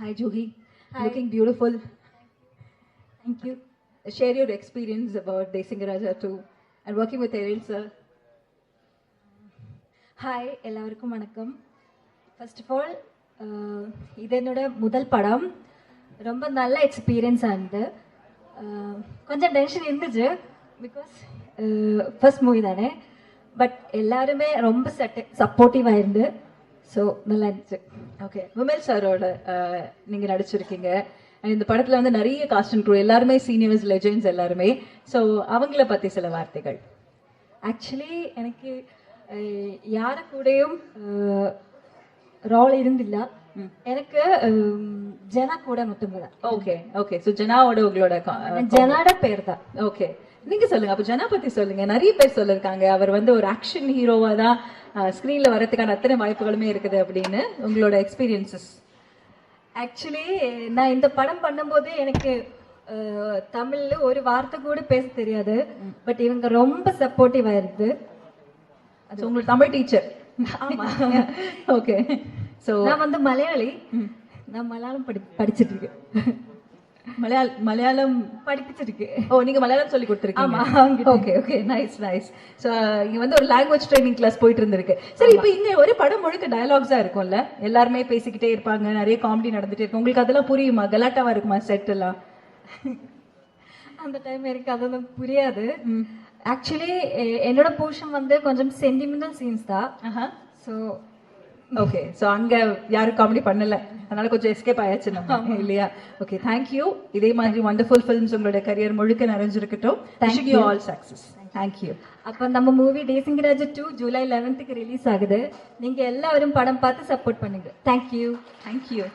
Hi, Juhi. Hi. Looking beautiful. Thank you. Share your experience about Desingaraja 2 and working with Eril sir. Hi எல்லாருக்கும் வணக்கம். First of all இது என்னோட முதல் படம். ரொம்ப நல்ல எக்ஸ்பீரியன்ஸாக இருந்து கொஞ்சம் டென்ஷன் இருந்துச்சு பிகாஸ் ஃபர்ஸ்ட் மூவி தானே. பட் எல்லாருமே ரொம்ப சப்போர்ட்டிவாக இருந்து ஸோ நல்லா இருந்துச்சு. ஓகே, விமல் சாரோட நீங்க நடிச்சிருக்கீங்க. And இந்த படத்துல வந்து நிறைய காஸ்ட் அண்ட் க்ரூ எல்லாருமே சீனியர்ஸ் லெஜெண்ட்ஸ் எல்லாருமே. ஸோ அவங்கள பத்தி சில வார்த்தைகள். ஆக்சுவலி எனக்கு யார கூடயும் ரோல் இருந்தில்ல. எனக்கு ஜனா கூட மட்டும்தான். Okay okay. ஸோ ஜனாவோட உங்களோட ஜனாட பேர் தான். ஓகே, நீங்க சொல்லுங்க. அப்ப ஜனா பத்தி சொல்லுங்க. நிறைய பேர் சொல்லிருக்காங்க அவர் வந்து ஒரு ஆக்ஷன் ஹீரோவா தான் ஸ்கிரீன்ல வரதுக்கான அத்தனை வாய்ப்புகளுமே இருக்குது அப்படின்னு. உங்களோட எக்ஸ்பீரியன்சஸ்? ஆக்சுவலி நான் இந்த படம் பண்ணும்போது எனக்கு தமிழ்ல ஒரு வார்த்தை கூட பேச தெரியாது. பட் இவங்க ரொம்ப சப்போர்ட்டிவா இருந்து. அது உங்களுக்கு தமிழ் டீச்சர்? ஆமா. ஓகே. ஸோ நான் வந்து மலையாளி. நான் மலையாளம் படிச்சிட்டு இருக்கேன். மலையாளம் படிப்பிச்சிருக்கு. ஓ, நீங்க மலையாளம் சொல்லி கொடுத்துருக்கீங்க? ஆமா. Okay okay, nice nice. So இங்க வந்து ஒரு லாங்குவேஜ் ட்ரைனிங் கிளாஸ் போயிட்டு இருந்திருக்கு. சரி, இப்போ இங்க ஒரு படம் முழுக்க டயலாக்ஸா இருக்கும்ல, எல்லாருமே பேசிக்கிட்டே இருப்பாங்க, நிறைய காமெடி நடந்துட்டே இருக்கும். உங்களுக்கு அதெல்லாம் புரியுமா? கலாட்டாவா இருக்குமா செட் எல்லாம்? அந்த டைம் எனக்கு அதெல்லாம் புரியாது. ஆக்சுவலி என்னோட போர்ஷன் வந்து கொஞ்சம் சென்டிமெண்டல் சீன்ஸ் தான். So okay. ஸோ அங்க யாரும் காமெடி பண்ணல, அதனால கொஞ்சம் எஸ்கேப் ஆயாச்சு நம்ம, இல்லையா? Okay, thank you. இதே மாதிரி வண்டர்ஃபுல் ஃபிலிம்ஸ் உங்களோட கரியர் முழுக்க நிறைஞ்சிருக்கட்டும். Wishing you all success. Thank you. அப்போ நம்ம movie Desingu Raja 2 July 11th release ஆகுது. நீங்க எல்லாரும் படம் பார்த்து சப்போர்ட் பண்ணுங்க. தேங்க்யூ. தேங்க்யூ.